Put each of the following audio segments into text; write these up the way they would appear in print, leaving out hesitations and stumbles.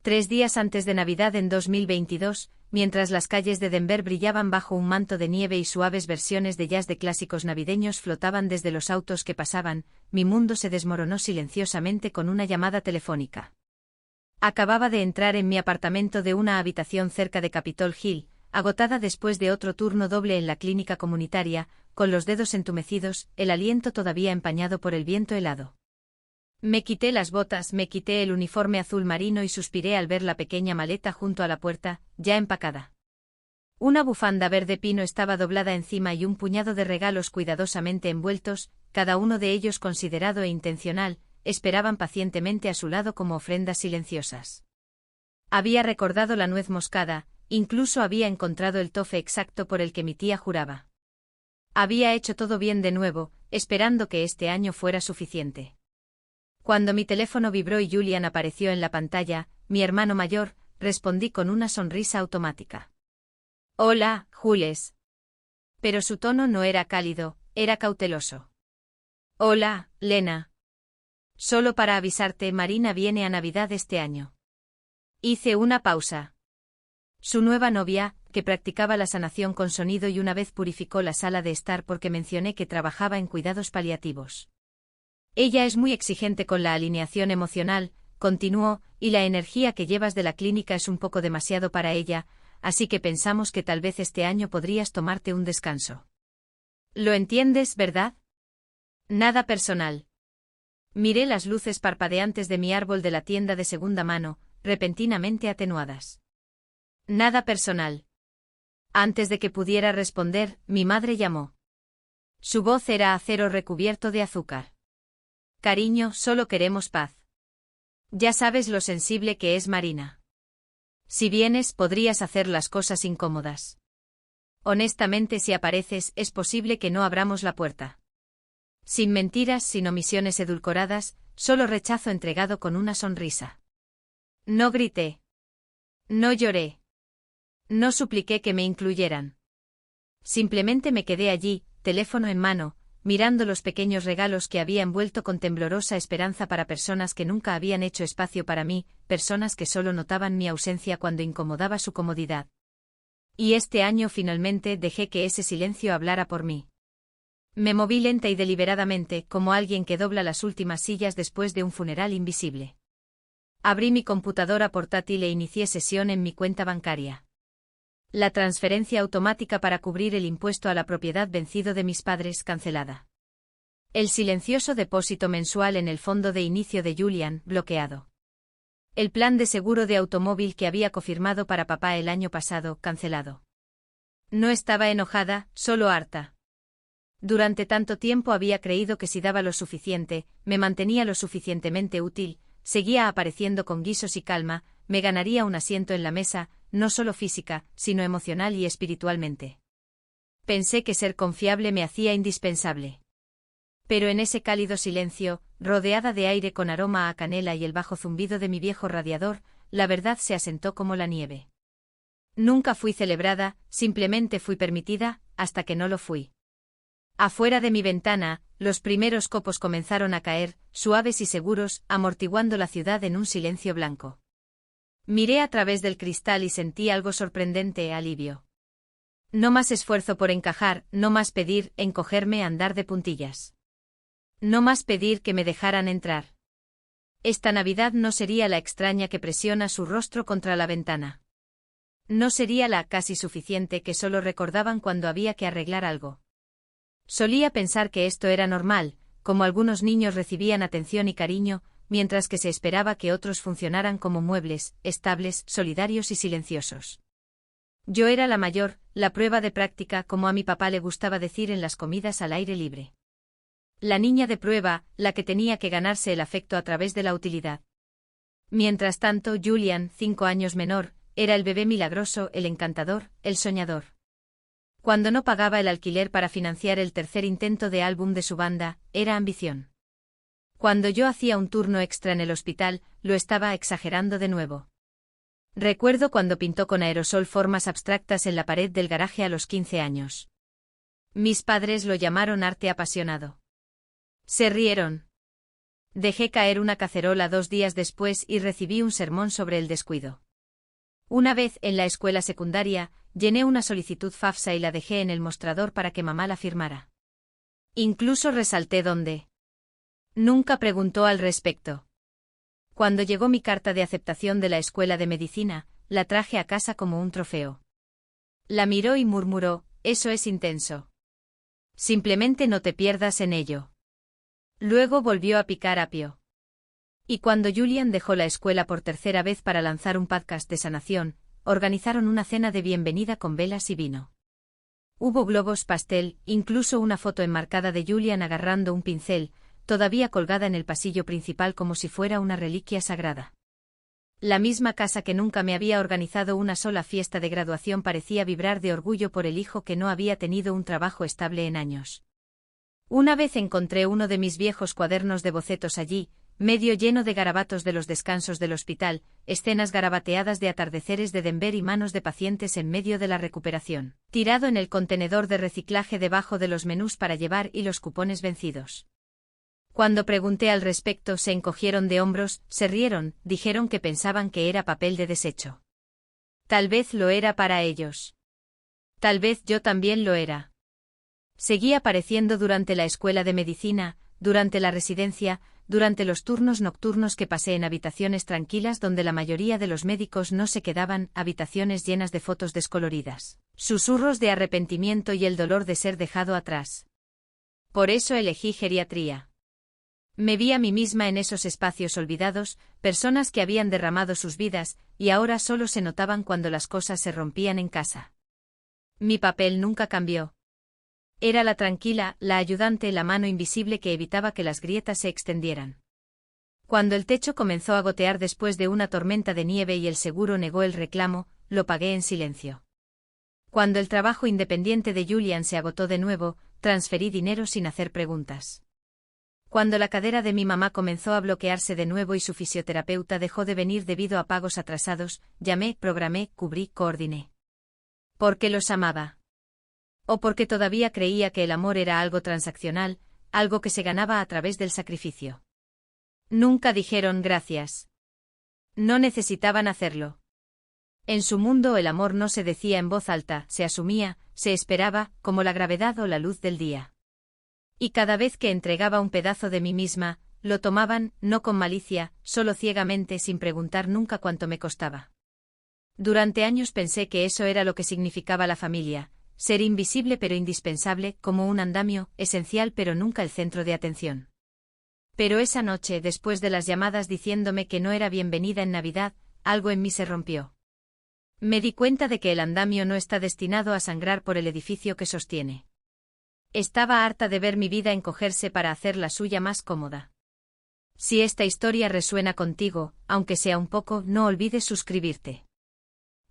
3 días antes de Navidad en 2022, mientras las calles de Denver brillaban bajo un manto de nieve y suaves versiones de jazz de clásicos navideños flotaban desde los autos que pasaban, mi mundo se desmoronó silenciosamente con una llamada telefónica. Acababa de entrar en mi apartamento de una habitación cerca de Capitol Hill, agotada después de otro turno doble en la clínica comunitaria, con los dedos entumecidos, el aliento todavía empañado por el viento helado. Me quité las botas, me quité el uniforme azul marino y suspiré al ver la pequeña maleta junto a la puerta, ya empacada. Una bufanda verde pino estaba doblada encima y un puñado de regalos cuidadosamente envueltos, cada uno de ellos considerado e intencional, esperaban pacientemente a su lado como ofrendas silenciosas. Había recordado la nuez moscada, incluso había encontrado el tofe exacto por el que mi tía juraba. Había hecho todo bien de nuevo, esperando que este año fuera suficiente. Cuando mi teléfono vibró y Julian apareció en la pantalla, mi hermano mayor, respondí con una sonrisa automática. Hola, Jules. Pero su tono no era cálido, era cauteloso. Hola, Lena. Solo para avisarte, Marina viene a Navidad este año. Hice una pausa. Su nueva novia, que practicaba la sanación con sonido y una vez purificó la sala de estar porque mencioné que trabajaba en cuidados paliativos. Ella es muy exigente con la alineación emocional, continuó, y la energía que llevas de la clínica es un poco demasiado para ella, así que pensamos que tal vez este año podrías tomarte un descanso. ¿Lo entiendes, verdad? Nada personal. Miré las luces parpadeantes de mi árbol de la tienda de segunda mano, repentinamente atenuadas. Nada personal. Antes de que pudiera responder, mi madre llamó. Su voz era acero recubierto de azúcar. Cariño, solo queremos paz. Ya sabes lo sensible que es Marina. Si vienes, podrías hacer las cosas incómodas. Honestamente, si apareces, es posible que no abramos la puerta. Sin mentiras, sin omisiones edulcoradas, solo rechazo entregado con una sonrisa. No grité. No lloré. No supliqué que me incluyeran. Simplemente me quedé allí, teléfono en mano, mirando los pequeños regalos que había envuelto con temblorosa esperanza para personas que nunca habían hecho espacio para mí, personas que solo notaban mi ausencia cuando incomodaba su comodidad. Y este año finalmente dejé que ese silencio hablara por mí. Me moví lenta y deliberadamente, como alguien que dobla las últimas sillas después de un funeral invisible. Abrí mi computadora portátil e inicié sesión en mi cuenta bancaria. La transferencia automática para cubrir el impuesto a la propiedad vencido de mis padres cancelada. El silencioso depósito mensual en el fondo de inicio de Julian bloqueado. El plan de seguro de automóvil que había cofirmado para papá el año pasado cancelado. No estaba enojada, solo harta. Durante tanto tiempo había creído que si daba lo suficiente, me mantenía lo suficientemente útil, seguía apareciendo con guisos y calma, me ganaría un asiento en la mesa, no solo física, sino emocional y espiritualmente. Pensé que ser confiable me hacía indispensable. Pero en ese cálido silencio, rodeada de aire con aroma a canela y el bajo zumbido de mi viejo radiador, la verdad se asentó como la nieve. Nunca fui celebrada, simplemente fui permitida, hasta que no lo fui. Afuera de mi ventana, los primeros copos comenzaron a caer, suaves y seguros, amortiguando la ciudad en un silencio blanco. Miré a través del cristal y sentí algo sorprendente, alivio. No más esfuerzo por encajar, no más pedir, encogerme, andar de puntillas. No más pedir que me dejaran entrar. Esta Navidad no sería la extraña que presiona su rostro contra la ventana. No sería la casi suficiente que solo recordaban cuando había que arreglar algo. Solía pensar que esto era normal, como algunos niños recibían atención y cariño, mientras que se esperaba que otros funcionaran como muebles, estables, solidarios y silenciosos. Yo era la mayor, la prueba de práctica, como a mi papá le gustaba decir en las comidas al aire libre. La niña de prueba, la que tenía que ganarse el afecto a través de la utilidad. Mientras tanto, Julian, 5 años menor, era el bebé milagroso, el encantador, el soñador. Cuando no pagaba el alquiler para financiar el tercer intento de álbum de su banda, era ambición. Cuando yo hacía un turno extra en el hospital, lo estaba exagerando de nuevo. Recuerdo cuando pintó con aerosol formas abstractas en la pared del garaje a los 15 años. Mis padres lo llamaron arte apasionado. Se rieron. Dejé caer una cacerola 2 días después y recibí un sermón sobre el descuido. Una vez, en la escuela secundaria, llené una solicitud FAFSA y la dejé en el mostrador para que mamá la firmara. Incluso resalté dónde. Nunca preguntó al respecto. Cuando llegó mi carta de aceptación de la escuela de medicina, la traje a casa como un trofeo. La miró y murmuró, eso es intenso. Simplemente no te pierdas en ello. Luego volvió a picar apio. Y cuando Julian dejó la escuela por tercera vez para lanzar un podcast de sanación, organizaron una cena de bienvenida con velas y vino. Hubo globos pastel, incluso una foto enmarcada de Julian agarrando un pincel, todavía colgada en el pasillo principal como si fuera una reliquia sagrada. La misma casa que nunca me había organizado una sola fiesta de graduación parecía vibrar de orgullo por el hijo que no había tenido un trabajo estable en años. Una vez encontré uno de mis viejos cuadernos de bocetos allí, medio lleno de garabatos de los descansos del hospital, escenas garabateadas de atardeceres de Denver y manos de pacientes en medio de la recuperación, tirado en el contenedor de reciclaje debajo de los menús para llevar y los cupones vencidos. Cuando pregunté al respecto se encogieron de hombros, se rieron, dijeron que pensaban que era papel de desecho. Tal vez lo era para ellos. Tal vez yo también lo era. Seguí apareciendo durante la escuela de medicina, durante la residencia, durante los turnos nocturnos que pasé en habitaciones tranquilas donde la mayoría de los médicos no se quedaban, habitaciones llenas de fotos descoloridas, susurros de arrepentimiento y el dolor de ser dejado atrás. Por eso elegí geriatría. Me vi a mí misma en esos espacios olvidados, personas que habían derramado sus vidas, y ahora solo se notaban cuando las cosas se rompían en casa. Mi papel nunca cambió. Era la tranquila, la ayudante, la mano invisible que evitaba que las grietas se extendieran. Cuando el techo comenzó a gotear después de una tormenta de nieve y el seguro negó el reclamo, lo pagué en silencio. Cuando el trabajo independiente de Julian se agotó de nuevo, transferí dinero sin hacer preguntas. Cuando la cadera de mi mamá comenzó a bloquearse de nuevo y su fisioterapeuta dejó de venir debido a pagos atrasados, llamé, programé, cubrí, coordiné. Porque los amaba. O porque todavía creía que el amor era algo transaccional, algo que se ganaba a través del sacrificio. Nunca dijeron gracias. No necesitaban hacerlo. En su mundo el amor no se decía en voz alta, se asumía, se esperaba, como la gravedad o la luz del día. Y cada vez que entregaba un pedazo de mí misma, lo tomaban, no con malicia, solo ciegamente sin preguntar nunca cuánto me costaba. Durante años pensé que eso era lo que significaba la familia, ser invisible pero indispensable, como un andamio, esencial pero nunca el centro de atención. Pero esa noche, después de las llamadas diciéndome que no era bienvenida en Navidad, algo en mí se rompió. Me di cuenta de que el andamio no está destinado a sangrar por el edificio que sostiene. Estaba harta de ver mi vida encogerse para hacer la suya más cómoda. Si esta historia resuena contigo, aunque sea un poco, no olvides suscribirte.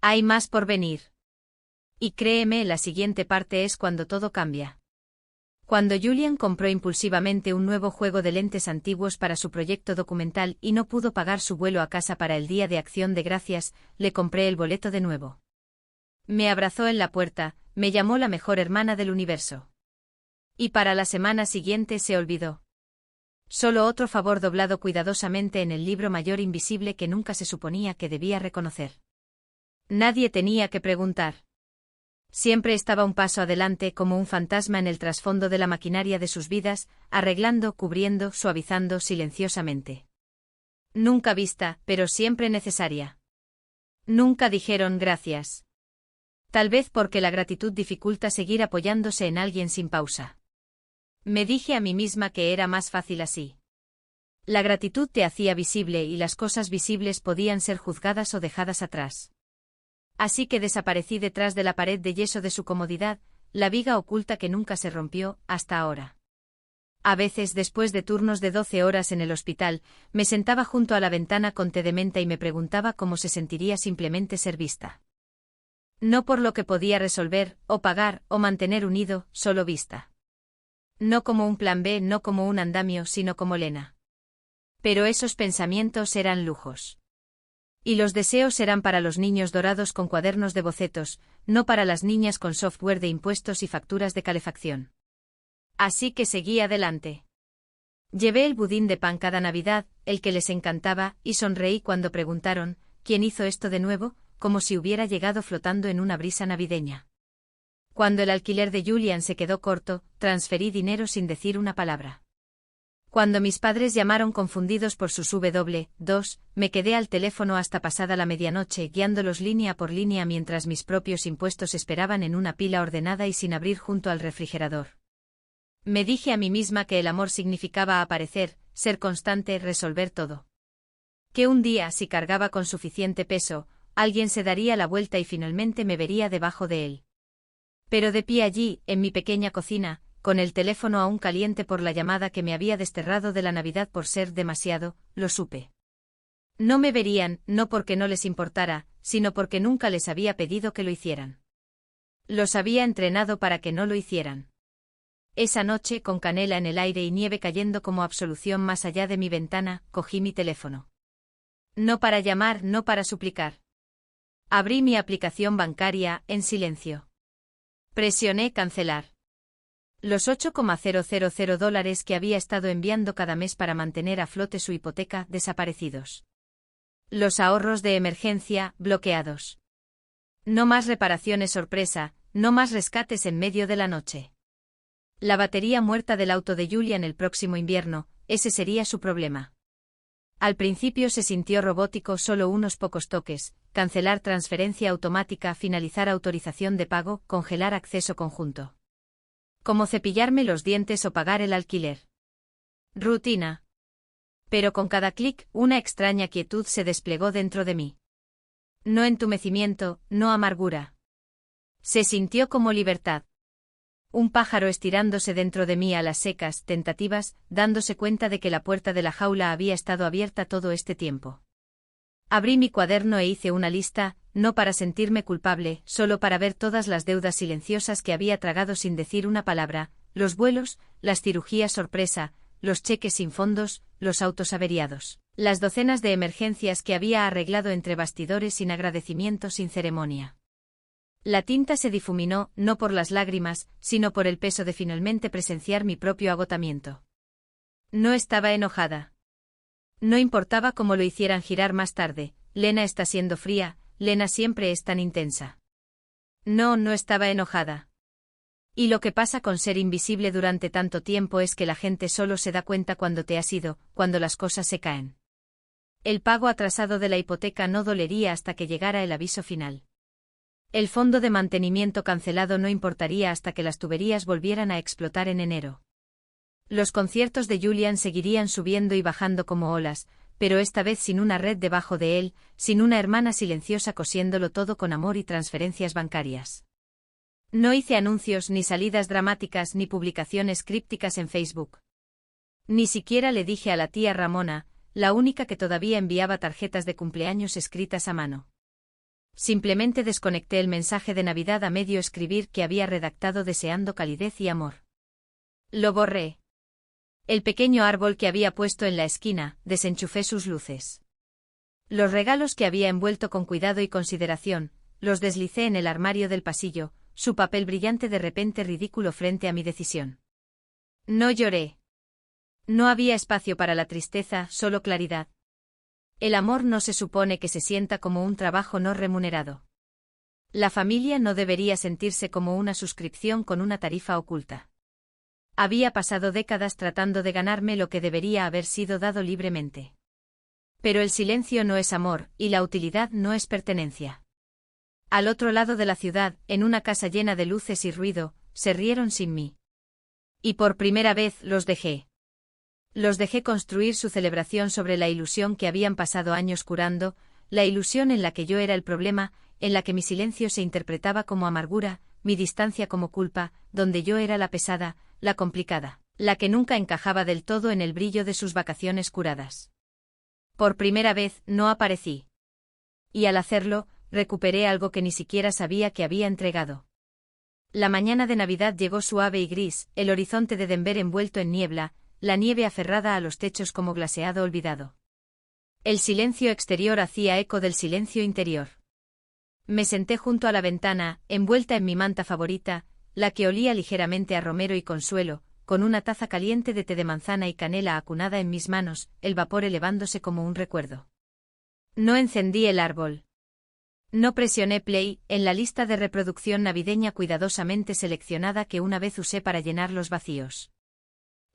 Hay más por venir. Y créeme, la siguiente parte es cuando todo cambia. Cuando Julian compró impulsivamente un nuevo juego de lentes antiguos para su proyecto documental y no pudo pagar su vuelo a casa para el Día de Acción de Gracias, le compré el boleto de nuevo. Me abrazó en la puerta, me llamó la mejor hermana del universo. Y para la semana siguiente se olvidó. Solo otro favor doblado cuidadosamente en el libro mayor invisible que nunca se suponía que debía reconocer. Nadie tenía que preguntar. Siempre estaba un paso adelante como un fantasma en el trasfondo de la maquinaria de sus vidas, arreglando, cubriendo, suavizando silenciosamente. Nunca vista, pero siempre necesaria. Nunca dijeron gracias. Tal vez porque la gratitud dificulta seguir apoyándose en alguien sin pausa. Me dije a mí misma que era más fácil así. La gratitud te hacía visible y las cosas visibles podían ser juzgadas o dejadas atrás. Así que desaparecí detrás de la pared de yeso de su comodidad, la viga oculta que nunca se rompió, hasta ahora. A veces, después de turnos de 12 horas en el hospital, me sentaba junto a la ventana con té de menta y me preguntaba cómo se sentiría simplemente ser vista. No por lo que podía resolver, o pagar, o mantener unido, solo vista. No como un plan B, no como un andamio, sino como Lena. Pero esos pensamientos eran lujos. Y los deseos eran para los niños dorados con cuadernos de bocetos, no para las niñas con software de impuestos y facturas de calefacción. Así que seguí adelante. Llevé el budín de pan cada Navidad, el que les encantaba, y sonreí cuando preguntaron, ¿quién hizo esto de nuevo?, como si hubiera llegado flotando en una brisa navideña. Cuando el alquiler de Julian se quedó corto, transferí dinero sin decir una palabra. Cuando mis padres llamaron confundidos por sus W2, me quedé al teléfono hasta pasada la medianoche guiándolos línea por línea mientras mis propios impuestos esperaban en una pila ordenada y sin abrir junto al refrigerador. Me dije a mí misma que el amor significaba aparecer, ser constante, resolver todo. Que un día, si cargaba con suficiente peso, alguien se daría la vuelta y finalmente me vería debajo de él. Pero de pie allí, en mi pequeña cocina, con el teléfono aún caliente por la llamada que me había desterrado de la Navidad por ser demasiado, lo supe. No me verían, no porque no les importara, sino porque nunca les había pedido que lo hicieran. Los había entrenado para que no lo hicieran. Esa noche, con canela en el aire y nieve cayendo como absolución más allá de mi ventana, cogí mi teléfono. No para llamar, no para suplicar. Abrí mi aplicación bancaria, en silencio. Presioné cancelar. Los $8,000 que había estado enviando cada mes para mantener a flote su hipoteca, desaparecidos. Los ahorros de emergencia, bloqueados. No más reparaciones sorpresa, no más rescates en medio de la noche. La batería muerta del auto de Julian el próximo invierno, ese sería su problema. Al principio se sintió robótico, solo unos pocos toques, cancelar transferencia automática, finalizar autorización de pago, congelar acceso conjunto. Como cepillarme los dientes o pagar el alquiler. Rutina. Pero con cada clic, una extraña quietud se desplegó dentro de mí. No entumecimiento, no amargura. Se sintió como libertad. Un pájaro estirándose dentro de mí a las secas, tentativas, dándose cuenta de que la puerta de la jaula había estado abierta todo este tiempo. Abrí mi cuaderno e hice una lista, no para sentirme culpable, solo para ver todas las deudas silenciosas que había tragado sin decir una palabra, los vuelos, las cirugías sorpresa, los cheques sin fondos, los autos averiados, las docenas de emergencias que había arreglado entre bastidores sin agradecimiento, sin ceremonia. La tinta se difuminó, no por las lágrimas, sino por el peso de finalmente presenciar mi propio agotamiento. No estaba enojada. No importaba cómo lo hicieran girar más tarde, Lena está siendo fría, Lena siempre es tan intensa. No estaba enojada. Y lo que pasa con ser invisible durante tanto tiempo es que la gente solo se da cuenta cuando te has ido, cuando las cosas se caen. El pago atrasado de la hipoteca no dolería hasta que llegara el aviso final. El fondo de mantenimiento cancelado no importaría hasta que las tuberías volvieran a explotar en enero. Los conciertos de Julian seguirían subiendo y bajando como olas, pero esta vez sin una red debajo de él, sin una hermana silenciosa cosiéndolo todo con amor y transferencias bancarias. No hice anuncios, ni salidas dramáticas, ni publicaciones crípticas en Facebook. Ni siquiera le dije a la tía Ramona, la única que todavía enviaba tarjetas de cumpleaños escritas a mano. Simplemente desconecté el mensaje de Navidad a medio escribir que había redactado deseando calidez y amor. Lo borré. El pequeño árbol que había puesto en la esquina, desenchufé sus luces. Los regalos que había envuelto con cuidado y consideración, los deslicé en el armario del pasillo, su papel brillante de repente ridículo frente a mi decisión. No lloré. No había espacio para la tristeza, solo claridad. El amor no se supone que se sienta como un trabajo no remunerado. La familia no debería sentirse como una suscripción con una tarifa oculta. Había pasado décadas tratando de ganarme lo que debería haber sido dado libremente. Pero el silencio no es amor, y la utilidad no es pertenencia. Al otro lado de la ciudad, en una casa llena de luces y ruido, se rieron sin mí. Y por primera vez los dejé. Los dejé construir su celebración sobre la ilusión que habían pasado años curando, la ilusión en la que yo era el problema, en la que mi silencio se interpretaba como amargura, mi distancia como culpa, donde yo era la pesada, la complicada, la que nunca encajaba del todo en el brillo de sus vacaciones curadas. Por primera vez, no aparecí. Y al hacerlo, recuperé algo que ni siquiera sabía que había entregado. La mañana de Navidad llegó suave y gris, el horizonte de Denver envuelto en niebla, la nieve aferrada a los techos como glaseado olvidado. El silencio exterior hacía eco del silencio interior. Me senté junto a la ventana, envuelta en mi manta favorita, la que olía ligeramente a romero y consuelo, con una taza caliente de té de manzana y canela acunada en mis manos, el vapor elevándose como un recuerdo. No encendí el árbol. No presioné play en la lista de reproducción navideña cuidadosamente seleccionada que una vez usé para llenar los vacíos.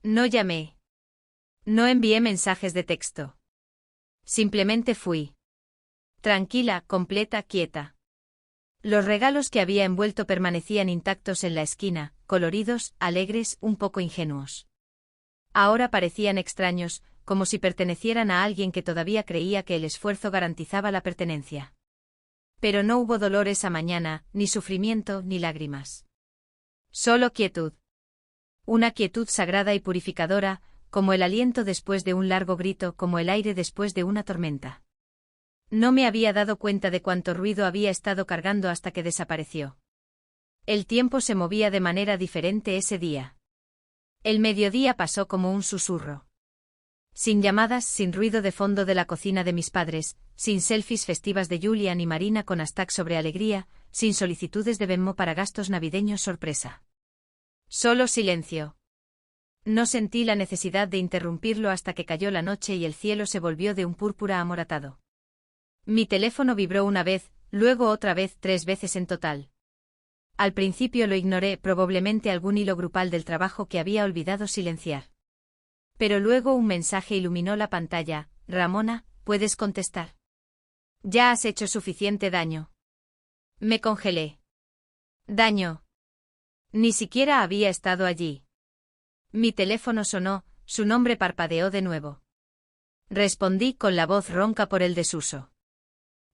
No llamé. No envié mensajes de texto. Simplemente fui. Tranquila, completa, quieta. Los regalos que había envuelto permanecían intactos en la esquina, coloridos, alegres, un poco ingenuos. Ahora parecían extraños, como si pertenecieran a alguien que todavía creía que el esfuerzo garantizaba la pertenencia. Pero no hubo dolor esa mañana, ni sufrimiento, ni lágrimas. Solo quietud. Una quietud sagrada y purificadora, como el aliento después de un largo grito, como el aire después de una tormenta. No me había dado cuenta de cuánto ruido había estado cargando hasta que desapareció. El tiempo se movía de manera diferente ese día. El mediodía pasó como un susurro. Sin llamadas, sin ruido de fondo de la cocina de mis padres, sin selfies festivas de Julian y Marina con hashtag sobre alegría, sin solicitudes de Venmo para gastos navideños sorpresa. Solo silencio. No sentí la necesidad de interrumpirlo hasta que cayó la noche y el cielo se volvió de un púrpura amoratado. Mi teléfono vibró una vez, luego otra vez, 3 veces en total. Al principio lo ignoré, probablemente algún hilo grupal del trabajo que había olvidado silenciar. Pero luego un mensaje iluminó la pantalla. Ramona, ¿puedes contestar? Ya has hecho suficiente daño. Me congelé. Daño. Ni siquiera había estado allí. Mi teléfono sonó, su nombre parpadeó de nuevo. Respondí con la voz ronca por el desuso.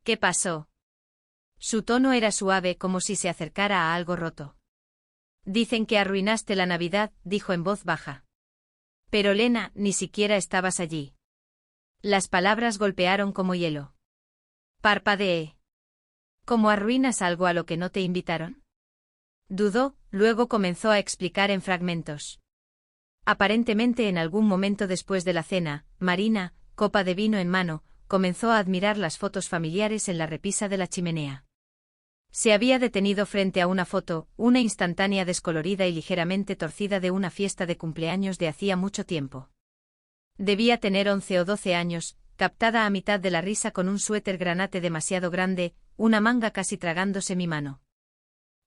¿Qué pasó? Su tono era suave, como si se acercara a algo roto. Dicen que arruinaste la Navidad, dijo en voz baja. Pero Lena, ni siquiera estabas allí. Las palabras golpearon como hielo. Parpadeé. ¿Cómo arruinas algo a lo que no te invitaron? Dudó, luego comenzó a explicar en fragmentos. Aparentemente en algún momento después de la cena, Marina, copa de vino en mano, comenzó a admirar las fotos familiares en la repisa de la chimenea. Se había detenido frente a una foto, una instantánea descolorida y ligeramente torcida de una fiesta de cumpleaños de hacía mucho tiempo. Debía tener 11 o 12 años, captada a mitad de la risa con un suéter granate demasiado grande, una manga casi tragándose mi mano.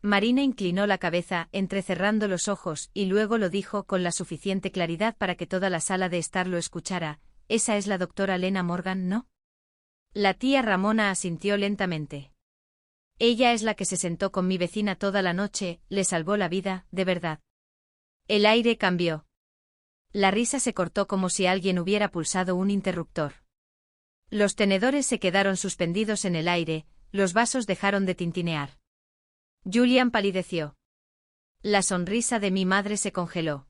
Marina inclinó la cabeza, entrecerrando los ojos, y luego lo dijo con la suficiente claridad para que toda la sala de estar lo escuchara. Esa es la doctora Lena Morgan, ¿no? La tía Ramona asintió lentamente. Ella es la que se sentó con mi vecina toda la noche, le salvó la vida, de verdad. El aire cambió. La risa se cortó como si alguien hubiera pulsado un interruptor. Los tenedores se quedaron suspendidos en el aire, los vasos dejaron de tintinear. Julian palideció. La sonrisa de mi madre se congeló.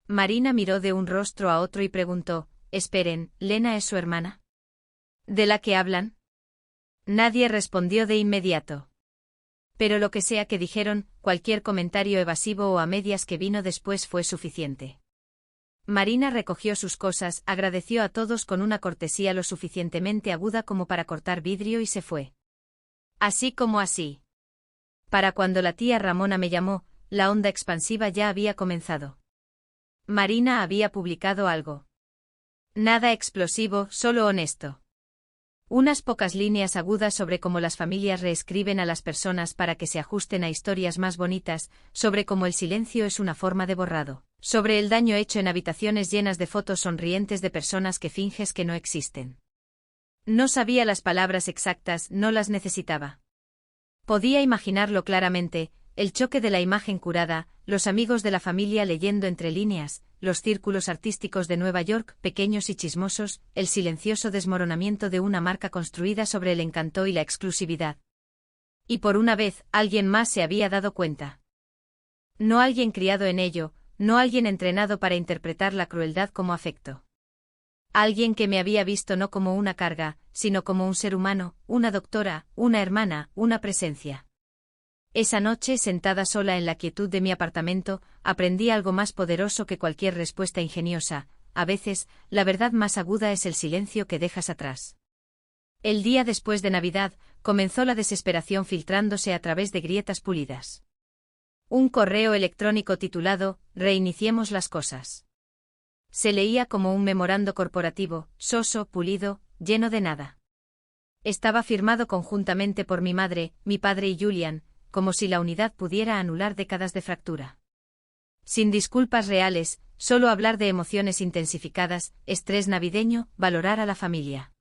Marina miró de un rostro a otro y preguntó, «Esperen, ¿Lena es su hermana? ¿De la que hablan?» Nadie respondió de inmediato. Pero lo que sea que dijeron, cualquier comentario evasivo o a medias que vino después fue suficiente. Marina recogió sus cosas, agradeció a todos con una cortesía lo suficientemente aguda como para cortar vidrio y se fue. Así como así. Para cuando la tía Ramona me llamó, la onda expansiva ya había comenzado. Marina había publicado algo. Nada explosivo, solo honesto. Unas pocas líneas agudas sobre cómo las familias reescriben a las personas para que se ajusten a historias más bonitas, sobre cómo el silencio es una forma de borrado, sobre el daño hecho en habitaciones llenas de fotos sonrientes de personas que finges que no existen. No sabía las palabras exactas, no las necesitaba. Podía imaginarlo claramente, el choque de la imagen curada, los amigos de la familia leyendo entre líneas, los círculos artísticos de Nueva York, pequeños y chismosos, el silencioso desmoronamiento de una marca construida sobre el encanto y la exclusividad. Y por una vez, alguien más se había dado cuenta. No alguien criado en ello, no alguien entrenado para interpretar la crueldad como afecto. Alguien que me había visto no como una carga, sino como un ser humano, una doctora, una hermana, una presencia. Esa noche, sentada sola en la quietud de mi apartamento, aprendí algo más poderoso que cualquier respuesta ingeniosa. A veces, la verdad más aguda es el silencio que dejas atrás. El día después de Navidad, comenzó la desesperación filtrándose a través de grietas pulidas. Un correo electrónico titulado «Reiniciemos las cosas». Se leía como un memorando corporativo, soso, pulido, lleno de nada. Estaba firmado conjuntamente por mi madre, mi padre y Julian, como si la unidad pudiera anular décadas de fractura. Sin disculpas reales, solo hablar de emociones intensificadas, estrés navideño, valorar a la familia.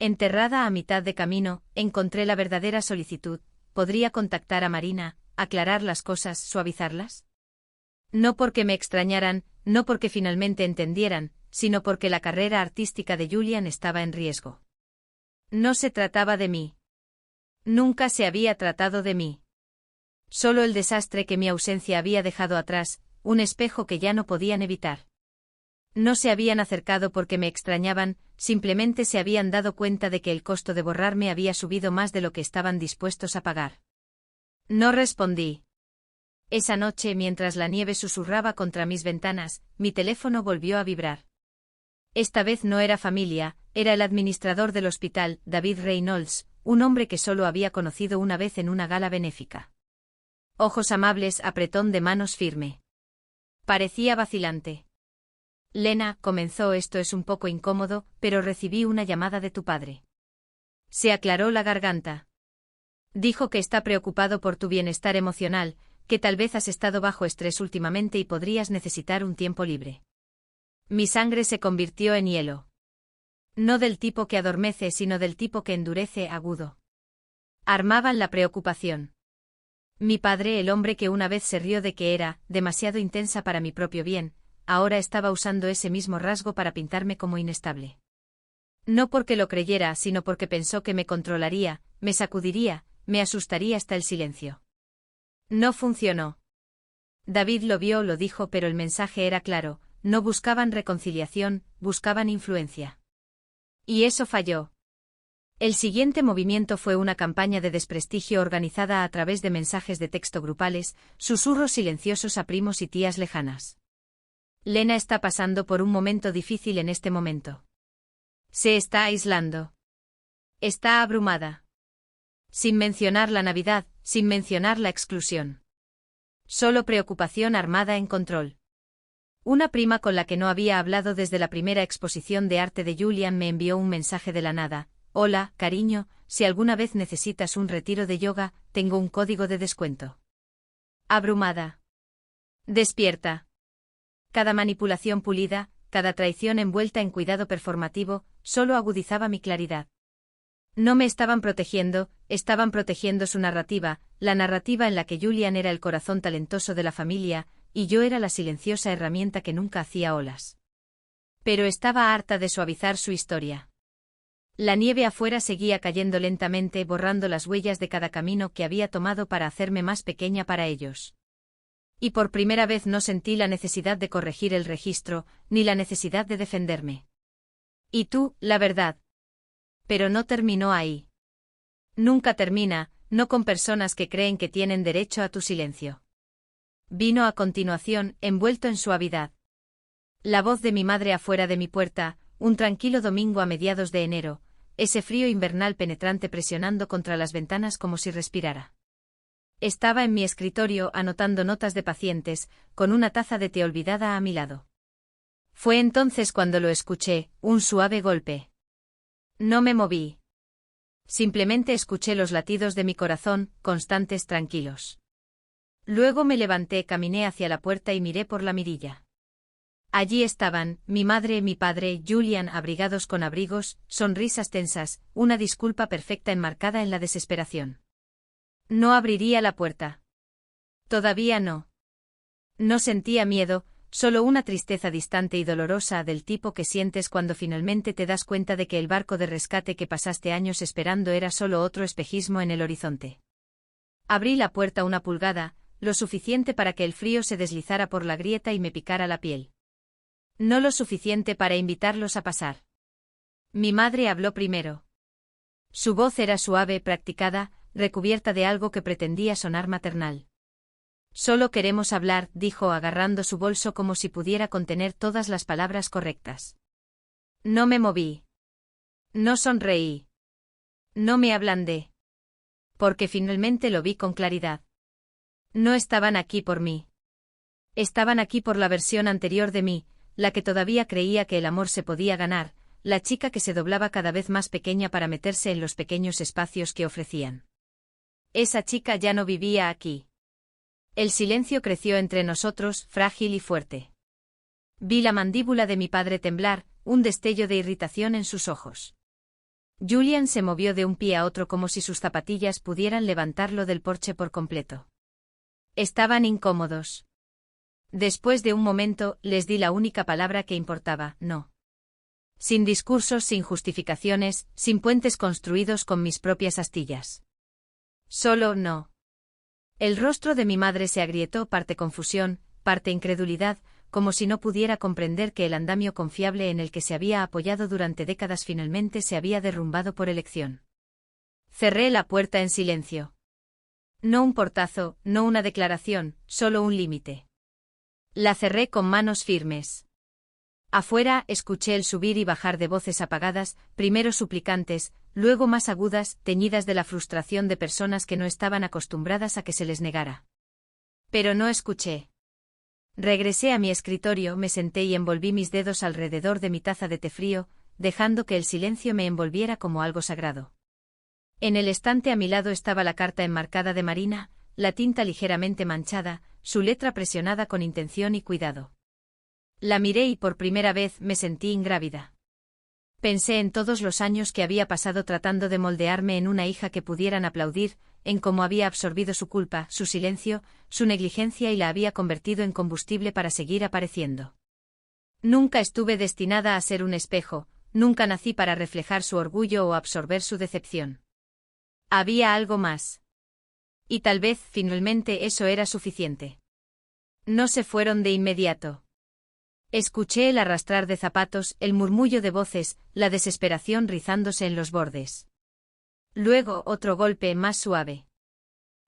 Enterrada a mitad de camino, encontré la verdadera solicitud. ¿Podría contactar a Marina, aclarar las cosas, suavizarlas? No porque me extrañaran, no porque finalmente entendieran, sino porque la carrera artística de Julian estaba en riesgo. No se trataba de mí. Nunca se había tratado de mí. Solo el desastre que mi ausencia había dejado atrás, un espejo que ya no podían evitar. No se habían acercado porque me extrañaban, simplemente se habían dado cuenta de que el costo de borrarme había subido más de lo que estaban dispuestos a pagar. No respondí. Esa noche, mientras la nieve susurraba contra mis ventanas, mi teléfono volvió a vibrar. Esta vez no era familia, era el administrador del hospital, David Reynolds, un hombre que solo había conocido una vez en una gala benéfica. Ojos amables, apretón de manos firme. Parecía vacilante. Lena, comenzó, esto es un poco incómodo, pero recibí una llamada de tu padre. Se aclaró la garganta. Dijo que está preocupado por tu bienestar emocional, que tal vez has estado bajo estrés últimamente y podrías necesitar un tiempo libre. Mi sangre se convirtió en hielo. No del tipo que adormece, sino del tipo que endurece, agudo. Armaban la preocupación. Mi padre, el hombre que una vez se rió de que era demasiado intensa para mi propio bien, ahora estaba usando ese mismo rasgo para pintarme como inestable. No porque lo creyera, sino porque pensó que me controlaría, me sacudiría, me asustaría hasta el silencio. No funcionó. David lo vio, lo dijo, pero el mensaje era claro, no buscaban reconciliación, buscaban influencia. Y eso falló. El siguiente movimiento fue una campaña de desprestigio organizada a través de mensajes de texto grupales, susurros silenciosos a primos y tías lejanas. Lena está pasando por un momento difícil en este momento. Se está aislando. Está abrumada. Sin mencionar la Navidad, sin mencionar la exclusión. Solo preocupación armada en control. Una prima con la que no había hablado desde la primera exposición de arte de Julian me envió un mensaje de la nada. Hola, cariño, si alguna vez necesitas un retiro de yoga, tengo un código de descuento. Abrumada. Despierta. Cada manipulación pulida, cada traición envuelta en cuidado performativo, solo agudizaba mi claridad. No me estaban protegiendo, estaban protegiendo su narrativa, la narrativa en la que Julian era el corazón talentoso de la familia, y yo era la silenciosa herramienta que nunca hacía olas. Pero estaba harta de suavizar su historia. La nieve afuera seguía cayendo lentamente, borrando las huellas de cada camino que había tomado para hacerme más pequeña para ellos. Y por primera vez no sentí la necesidad de corregir el registro, ni la necesidad de defenderme. Y tú, la verdad. Pero no terminó ahí. Nunca termina, no con personas que creen que tienen derecho a tu silencio. Vino a continuación, envuelto en suavidad. La voz de mi madre afuera de mi puerta, un tranquilo domingo a mediados de enero, ese frío invernal penetrante presionando contra las ventanas como si respirara. Estaba en mi escritorio anotando notas de pacientes, con una taza de té olvidada a mi lado. Fue entonces cuando lo escuché, un suave golpe. No me moví. Simplemente escuché los latidos de mi corazón, constantes, tranquilos. Luego me levanté, caminé hacia la puerta y miré por la mirilla. Allí estaban, mi madre, mi padre, Julian, abrigados con abrigos, sonrisas tensas, una disculpa perfecta enmarcada en la desesperación. No abriría la puerta. Todavía no. No sentía miedo, solo una tristeza distante y dolorosa del tipo que sientes cuando finalmente te das cuenta de que el barco de rescate que pasaste años esperando era solo otro espejismo en el horizonte. Abrí la puerta una pulgada, lo suficiente para que el frío se deslizara por la grieta y me picara la piel. No lo suficiente para invitarlos a pasar. Mi madre habló primero. Su voz era suave, practicada, recubierta de algo que pretendía sonar maternal. Solo queremos hablar, dijo agarrando su bolso como si pudiera contener todas las palabras correctas. No me moví. No sonreí. No me ablandé. Porque finalmente lo vi con claridad. No estaban aquí por mí. Estaban aquí por la versión anterior de mí, la que todavía creía que el amor se podía ganar, la chica que se doblaba cada vez más pequeña para meterse en los pequeños espacios que ofrecían. Esa chica ya no vivía aquí. El silencio creció entre nosotros, frágil y fuerte. Vi la mandíbula de mi padre temblar, un destello de irritación en sus ojos. Julian se movió de un pie a otro como si sus zapatillas pudieran levantarlo del porche por completo. Estaban incómodos. Después de un momento, les di la única palabra que importaba, no. Sin discursos, sin justificaciones, sin puentes construidos con mis propias astillas. Solo no. El rostro de mi madre se agrietó, parte confusión, parte incredulidad, como si no pudiera comprender que el andamio confiable en el que se había apoyado durante décadas finalmente se había derrumbado por elección. Cerré la puerta en silencio. No un portazo, no una declaración, solo un límite. La cerré con manos firmes. Afuera escuché el subir y bajar de voces apagadas, primero suplicantes, luego más agudas, teñidas de la frustración de personas que no estaban acostumbradas a que se les negara. Pero no escuché. Regresé a mi escritorio, me senté y envolví mis dedos alrededor de mi taza de té frío, dejando que el silencio me envolviera como algo sagrado. En el estante a mi lado estaba la carta enmarcada de Marina, la tinta ligeramente manchada, su letra presionada con intención y cuidado. La miré y por primera vez me sentí ingrávida. Pensé en todos los años que había pasado tratando de moldearme en una hija que pudieran aplaudir, en cómo había absorbido su culpa, su silencio, su negligencia y la había convertido en combustible para seguir apareciendo. Nunca estuve destinada a ser un espejo, nunca nací para reflejar su orgullo o absorber su decepción. Había algo más. Y tal vez, finalmente, eso era suficiente. No se fueron de inmediato. Escuché el arrastrar de zapatos, el murmullo de voces, la desesperación rizándose en los bordes. Luego otro golpe más suave.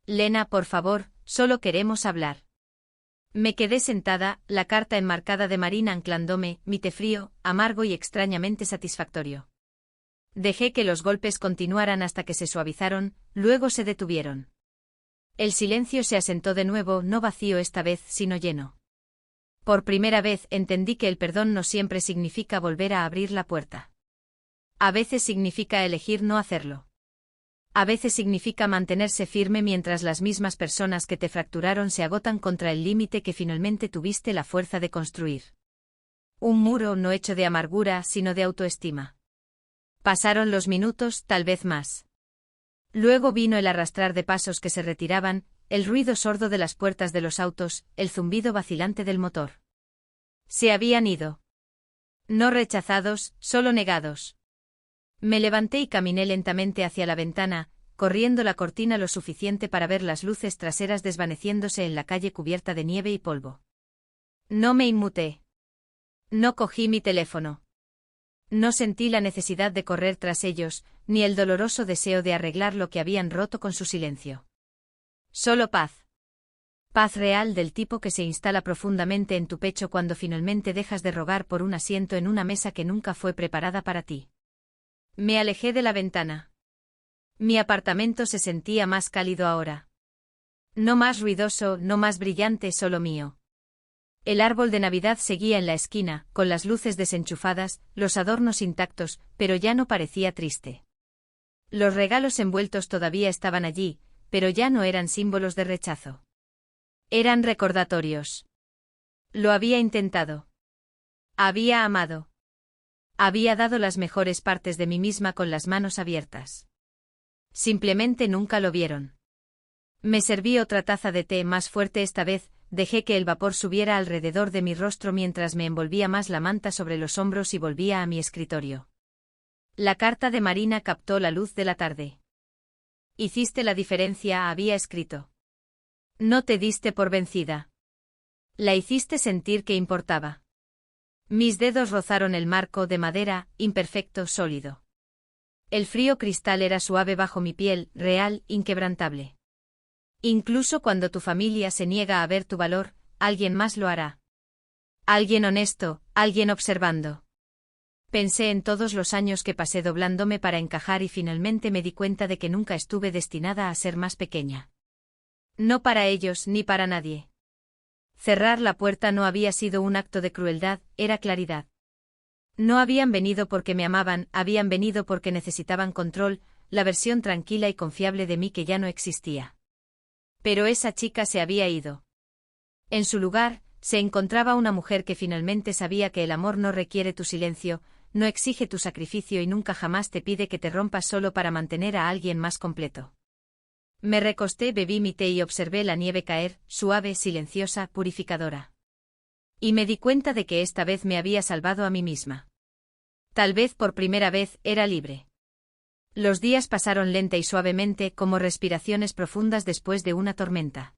Lena, por favor, solo queremos hablar. Me quedé sentada, la carta enmarcada de Marina anclándome, mi té frío, amargo y extrañamente satisfactorio. Dejé que los golpes continuaran hasta que se suavizaron, luego se detuvieron. El silencio se asentó de nuevo, no vacío esta vez, sino lleno. Por primera vez entendí que el perdón no siempre significa volver a abrir la puerta. A veces significa elegir no hacerlo. A veces significa mantenerse firme mientras las mismas personas que te fracturaron se agotan contra el límite que finalmente tuviste la fuerza de construir. Un muro no hecho de amargura, sino de autoestima. Pasaron los minutos, tal vez más. Luego vino el arrastrar de pasos que se retiraban, el ruido sordo de las puertas de los autos, el zumbido vacilante del motor. Se habían ido. No rechazados, solo negados. Me levanté y caminé lentamente hacia la ventana, corriendo la cortina lo suficiente para ver las luces traseras desvaneciéndose en la calle cubierta de nieve y polvo. No me inmuté. No cogí mi teléfono. No sentí la necesidad de correr tras ellos, ni el doloroso deseo de arreglar lo que habían roto con su silencio. Solo paz. Paz real del tipo que se instala profundamente en tu pecho cuando finalmente dejas de rogar por un asiento en una mesa que nunca fue preparada para ti. Me alejé de la ventana. Mi apartamento se sentía más cálido ahora. No más ruidoso, no más brillante, solo mío. El árbol de Navidad seguía en la esquina, con las luces desenchufadas, los adornos intactos, pero ya no parecía triste. Los regalos envueltos todavía estaban allí, pero ya no eran símbolos de rechazo. Eran recordatorios. Lo había intentado. Había amado. Había dado las mejores partes de mí misma con las manos abiertas. Simplemente nunca lo vieron. Me serví otra taza de té más fuerte esta vez, dejé que el vapor subiera alrededor de mi rostro mientras me envolvía más la manta sobre los hombros y volvía a mi escritorio. La carta de Marina captó la luz de la tarde. Hiciste la diferencia, había escrito. No te diste por vencida. La hiciste sentir que importaba. Mis dedos rozaron el marco de madera, imperfecto, sólido. El frío cristal era suave bajo mi piel, real, inquebrantable. Incluso cuando tu familia se niega a ver tu valor, alguien más lo hará. Alguien honesto, alguien observando. Pensé en todos los años que pasé doblándome para encajar y finalmente me di cuenta de que nunca estuve destinada a ser más pequeña. No para ellos ni para nadie. Cerrar la puerta no había sido un acto de crueldad, era claridad. No habían venido porque me amaban, habían venido porque necesitaban control, la versión tranquila y confiable de mí que ya no existía. Pero esa chica se había ido. En su lugar, se encontraba una mujer que finalmente sabía que el amor no requiere tu silencio, no exige tu sacrificio y nunca jamás te pide que te rompas solo para mantener a alguien más completo. Me recosté, bebí mi té y observé la nieve caer, suave, silenciosa, purificadora. Y me di cuenta de que esta vez me había salvado a mí misma. Tal vez por primera vez era libre. Los días pasaron lenta y suavemente como respiraciones profundas después de una tormenta.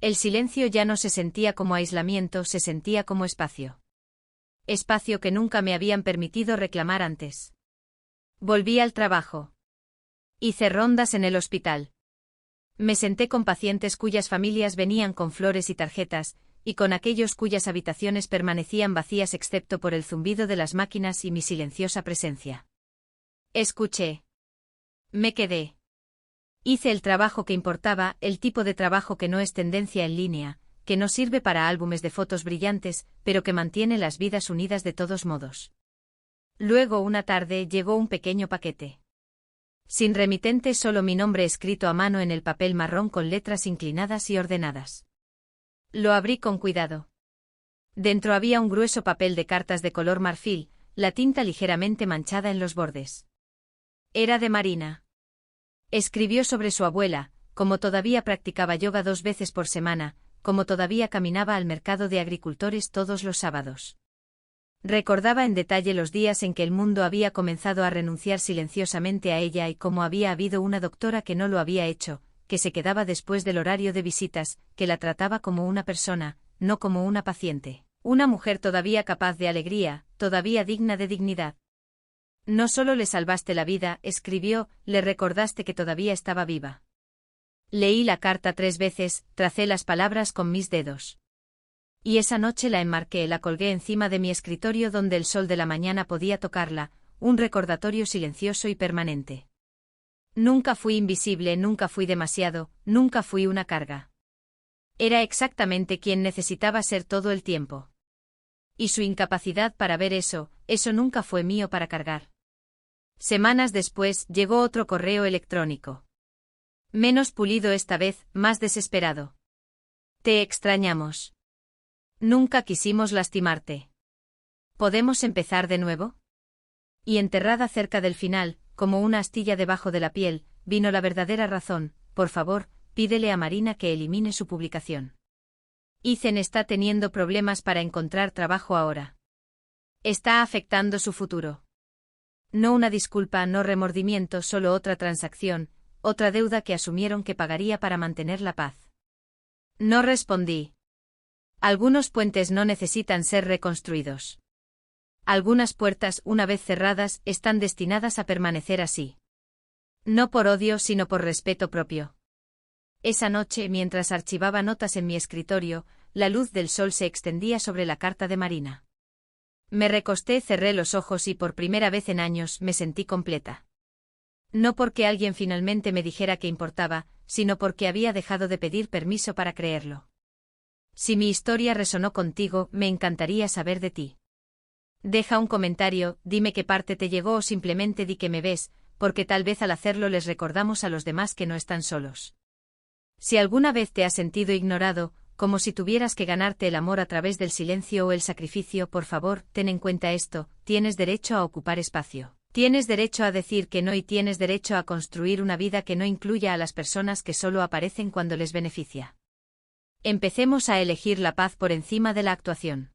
El silencio ya no se sentía como aislamiento, se sentía como espacio. Espacio que nunca me habían permitido reclamar antes. Volví al trabajo. Hice rondas en el hospital. Me senté con pacientes cuyas familias venían con flores y tarjetas, y con aquellos cuyas habitaciones permanecían vacías excepto por el zumbido de las máquinas y mi silenciosa presencia. Escuché. Me quedé. Hice el trabajo que importaba, el tipo de trabajo que no es tendencia en línea, que no sirve para álbumes de fotos brillantes, pero que mantiene las vidas unidas de todos modos. Luego una tarde llegó un pequeño paquete. Sin remitente, solo mi nombre escrito a mano en el papel marrón con letras inclinadas y ordenadas. Lo abrí con cuidado. Dentro había un grueso papel de cartas de color marfil, la tinta ligeramente manchada en los bordes. Era de Marina. Escribió sobre su abuela, como todavía practicaba yoga 2 veces por semana, como todavía caminaba al mercado de agricultores todos los sábados. Recordaba en detalle los días en que el mundo había comenzado a renunciar silenciosamente a ella y cómo había habido una doctora que no lo había hecho, que se quedaba después del horario de visitas, que la trataba como una persona, no como una paciente. Una mujer todavía capaz de alegría, todavía digna de dignidad. No solo le salvaste la vida, escribió, le recordaste que todavía estaba viva. Leí la carta 3 veces, tracé las palabras con mis dedos. Y esa noche la enmarqué, la colgué encima de mi escritorio donde el sol de la mañana podía tocarla, un recordatorio silencioso y permanente. Nunca fui invisible, nunca fui demasiado, nunca fui una carga. Era exactamente quien necesitaba ser todo el tiempo. Y su incapacidad para ver eso nunca fue mío para cargar. Semanas después llegó otro correo electrónico. Menos pulido esta vez, más desesperado. Te extrañamos. Nunca quisimos lastimarte. ¿Podemos empezar de nuevo? Y enterrada cerca del final, como una astilla debajo de la piel, vino la verdadera razón. Por favor, pídele a Marina que elimine su publicación. Ethan está teniendo problemas para encontrar trabajo ahora. Está afectando su futuro. No una disculpa, no remordimiento, solo otra transacción, otra deuda que asumieron que pagaría para mantener la paz. No respondí. Algunos puentes no necesitan ser reconstruidos. Algunas puertas, una vez cerradas, están destinadas a permanecer así. No por odio, sino por respeto propio. Esa noche, mientras archivaba notas en mi escritorio, la luz del sol se extendía sobre la carta de Marina. Me recosté, cerré los ojos y por primera vez en años me sentí completa. No porque alguien finalmente me dijera que importaba, sino porque había dejado de pedir permiso para creerlo. Si mi historia resonó contigo, me encantaría saber de ti. Deja un comentario, dime qué parte te llegó o simplemente di que me ves, porque tal vez al hacerlo les recordamos a los demás que no están solos. Si alguna vez te has sentido ignorado, como si tuvieras que ganarte el amor a través del silencio o el sacrificio, por favor, ten en cuenta esto, tienes derecho a ocupar espacio. Tienes derecho a decir que no y tienes derecho a construir una vida que no incluya a las personas que solo aparecen cuando les beneficia. Empecemos a elegir la paz por encima de la actuación.